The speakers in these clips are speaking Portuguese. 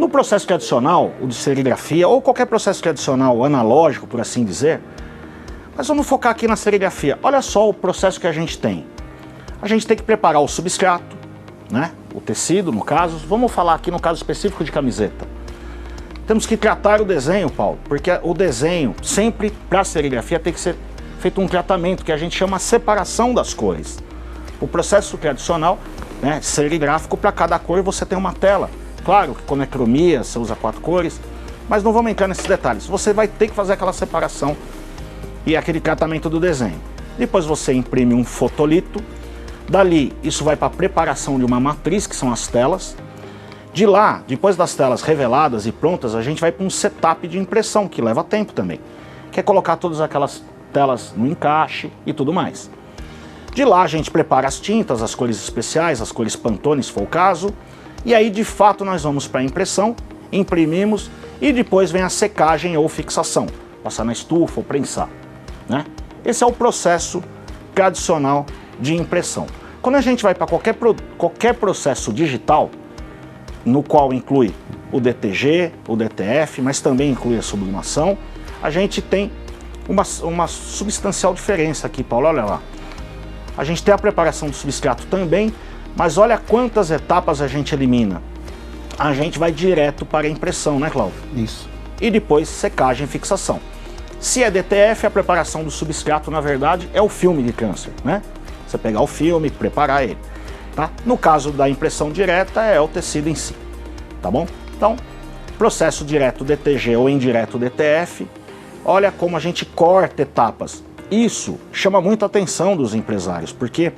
No processo tradicional, o de serigrafia, ou qualquer processo tradicional analógico, por assim dizer, mas vamos focar aqui na serigrafia. Olha só o processo que a gente tem. A gente tem que preparar o substrato, né? O tecido, no caso. Vamos falar aqui no caso específico de camiseta. Temos que tratar o desenho, Paulo, porque o desenho, sempre para a serigrafia, tem que ser feito um tratamento que a gente chama separação das cores. O processo tradicional, né, serigráfico, para cada cor você tem uma tela. Claro que quando é cromia, você usa 4 cores, mas não vamos entrar nesses detalhes. Você vai ter que fazer aquela separação e aquele tratamento do desenho. Depois você imprime um fotolito. Dali, isso vai para a preparação de uma matriz, que são as telas. De lá, depois das telas reveladas e prontas, a gente vai para um setup de impressão, que leva tempo também. Que é colocar todas aquelas telas no encaixe e tudo mais. De lá a gente prepara as tintas, as cores especiais, as cores Pantone, se for o caso. E aí, de fato, nós vamos para a impressão, imprimimos e depois vem a secagem ou fixação. Passar na estufa ou prensar, né? Esse é o processo tradicional de impressão. Quando a gente vai para qualquer processo digital, no qual inclui o DTG, o DTF, mas também inclui a sublimação, a gente tem uma substancial diferença aqui, Paulo, olha lá. A gente tem a preparação do substrato também, mas olha quantas etapas a gente elimina. A gente vai direto para a impressão, né, Cláudio? Isso. E depois secagem e fixação. Se é DTF, a preparação do substrato, na verdade, é o filme de câncer, né? Você pegar o filme, preparar ele. Tá? No caso da impressão direta, é o tecido em si, tá bom? Então, processo direto DTG ou indireto DTF, olha como a gente corta etapas. Isso chama muito a atenção dos empresários, porque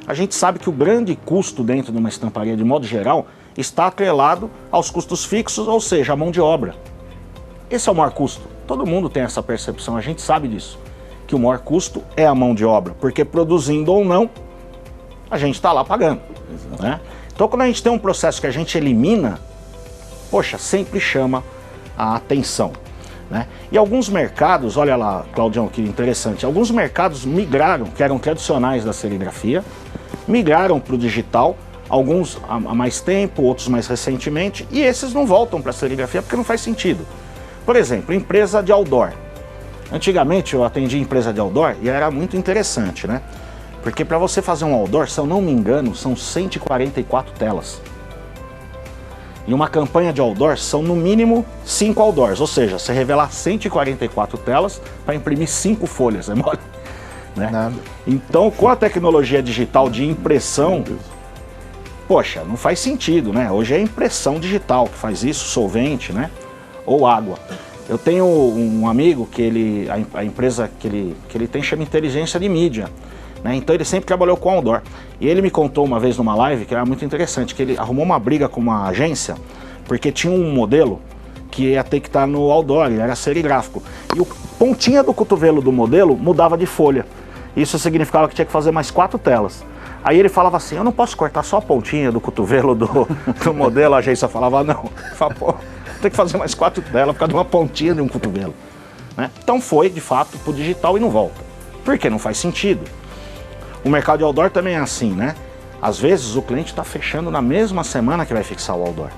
a gente sabe que o grande custo dentro de uma estamparia, de modo geral, está atrelado aos custos fixos, ou seja, a mão de obra. Esse é o maior custo. Todo mundo tem essa percepção, a gente sabe disso, que o maior custo é a mão de obra, porque produzindo ou não, a gente está lá pagando, né? Então, quando a gente tem um processo que a gente elimina, poxa, sempre chama a atenção, né? E alguns mercados, olha lá, Claudião, que interessante, alguns mercados migraram, que eram tradicionais da serigrafia, migraram para o digital, alguns há mais tempo, outros mais recentemente, e esses não voltam para a serigrafia porque não faz sentido. Por exemplo, empresa de outdoor. Antigamente eu atendi empresa de outdoor e era muito interessante, né? Porque para você fazer um outdoor, se eu não me engano, são 144 telas. E uma campanha de outdoor são no mínimo 5 outdoors, ou seja, você revelar 144 telas para imprimir 5 folhas, é mole? Né? Nada. Então, com a tecnologia digital de impressão, poxa, não faz sentido, né? Hoje é impressão digital que faz isso, solvente, né? Ou água. Eu tenho um amigo que a empresa que ele tem chama Inteligência de Mídia, né? Então ele sempre trabalhou com outdoor. E ele me contou uma vez numa live que era muito interessante, que ele arrumou uma briga com uma agência, porque tinha um modelo que ia ter que estar no outdoor, ele era serigráfico. E o pontinha do cotovelo do modelo mudava de folha. Isso significava que tinha que fazer mais 4 telas. Aí ele falava assim, eu não posso cortar só a pontinha do cotovelo do modelo. A agência falava, não. Fala, pô, tem que fazer mais 4 telas por causa de uma pontinha de um cotovelo, né? Então foi, de fato, pro digital e não volta. Porque não faz sentido. O mercado de outdoor também é assim, né? Às vezes o cliente está fechando na mesma semana que vai fixar o outdoor.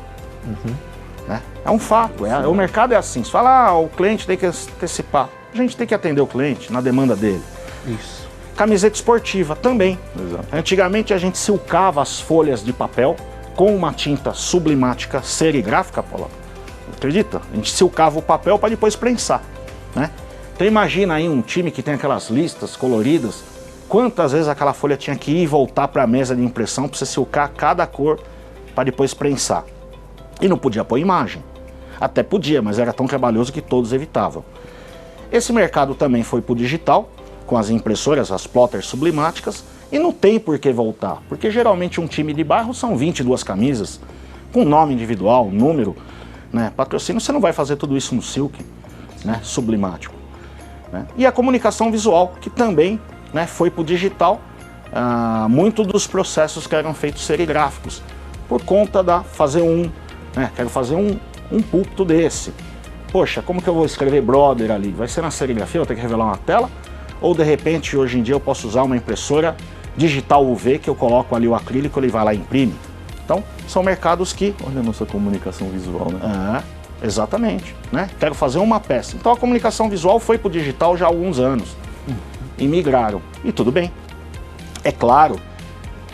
Né? É um fato, o mercado é assim. Você fala, o cliente tem que antecipar. A gente tem que atender o cliente na demanda dele. Isso. Camiseta esportiva também. Exato. Antigamente a gente silcava as folhas de papel com uma tinta sublimática serigráfica, Paulo. Acredita? A gente silcava o papel para depois prensar, né? Então imagina aí um time que tem aquelas listas coloridas, quantas vezes aquela folha tinha que ir e voltar para a mesa de impressão para você silcar cada cor para depois prensar. E não podia pôr imagem. Até podia, mas era tão trabalhoso que todos evitavam. Esse mercado também foi para o digital, com as impressoras, as plotters sublimáticas, e não tem por que voltar, porque geralmente um time de bairro são 22 camisas, com nome individual, número, né, patrocínio, você não vai fazer tudo isso no silk, né, sublimático. Né? E a comunicação visual, que também, né, foi para o digital, muito dos processos que eram feitos serigráficos, por conta da quero fazer um púlpito desse. Poxa, como que eu vou escrever brother ali? Vai ser na serigrafia, eu vou ter que revelar uma tela? Ou de repente, hoje em dia, eu posso usar uma impressora digital UV, que eu coloco ali o acrílico, ele vai lá e imprime. Então, são mercados que... Olha a nossa comunicação visual, né? Exatamente, né? Quero fazer uma peça. Então, a comunicação visual foi para o digital já há alguns anos. E migraram. E tudo bem. É claro,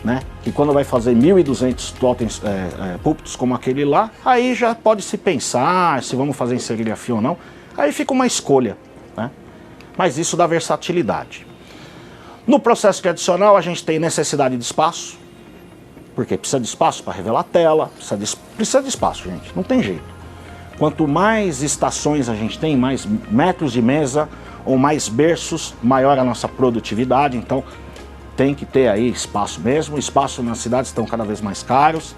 né, que quando vai fazer 1.200 totens púlpitos como aquele lá, aí já pode se pensar se vamos fazer em serigrafia ou não. Aí fica uma escolha, né? Mas isso dá versatilidade. No processo tradicional, a gente tem necessidade de espaço, porque precisa de espaço para revelar a tela, precisa de espaço, gente, não tem jeito. Quanto mais estações a gente tem, mais metros de mesa ou mais berços, maior a nossa produtividade, então tem que ter aí espaço mesmo. Espaço nas cidades estão cada vez mais caros,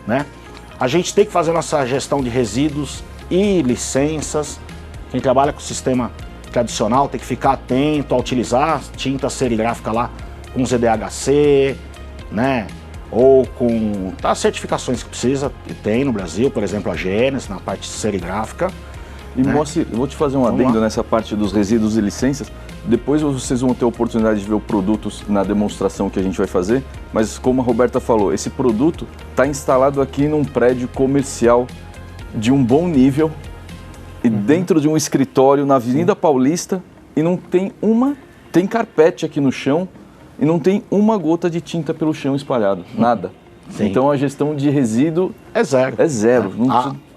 né? A gente tem que fazer nossa gestão de resíduos e licenças. Quem trabalha com o sistema tradicional tem que ficar atento a utilizar tinta serigráfica lá com ZDHC, né? Ou com as certificações que precisa, que tem no Brasil, por exemplo, a Gênesis, na parte serigráfica. E né? Mostre, eu vou te fazer um adendo nessa parte dos resíduos e licenças. Depois vocês vão ter a oportunidade de ver o produto na demonstração que a gente vai fazer. Mas como a Roberta falou, esse produto está instalado aqui num prédio comercial de um bom nível e dentro de um escritório na Avenida Paulista e não tem tem carpete aqui no chão e não tem uma gota de tinta pelo chão espalhado, nada. Sim. Então a gestão de resíduo é zero. É zero.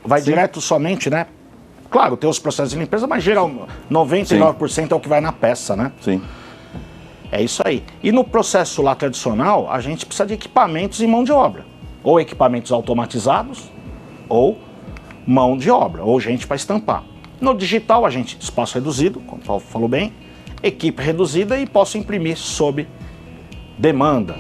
Vai direto somente, né? Claro, tem os processos de limpeza, mas geral 99% é o que vai na peça, né? Sim. É isso aí. E no processo lá tradicional, a gente precisa de equipamentos e mão de obra. Ou equipamentos automatizados, ou mão de obra, ou gente para estampar. No digital, a gente, espaço reduzido, como o Paulo falou bem, equipe reduzida e posso imprimir sob demanda.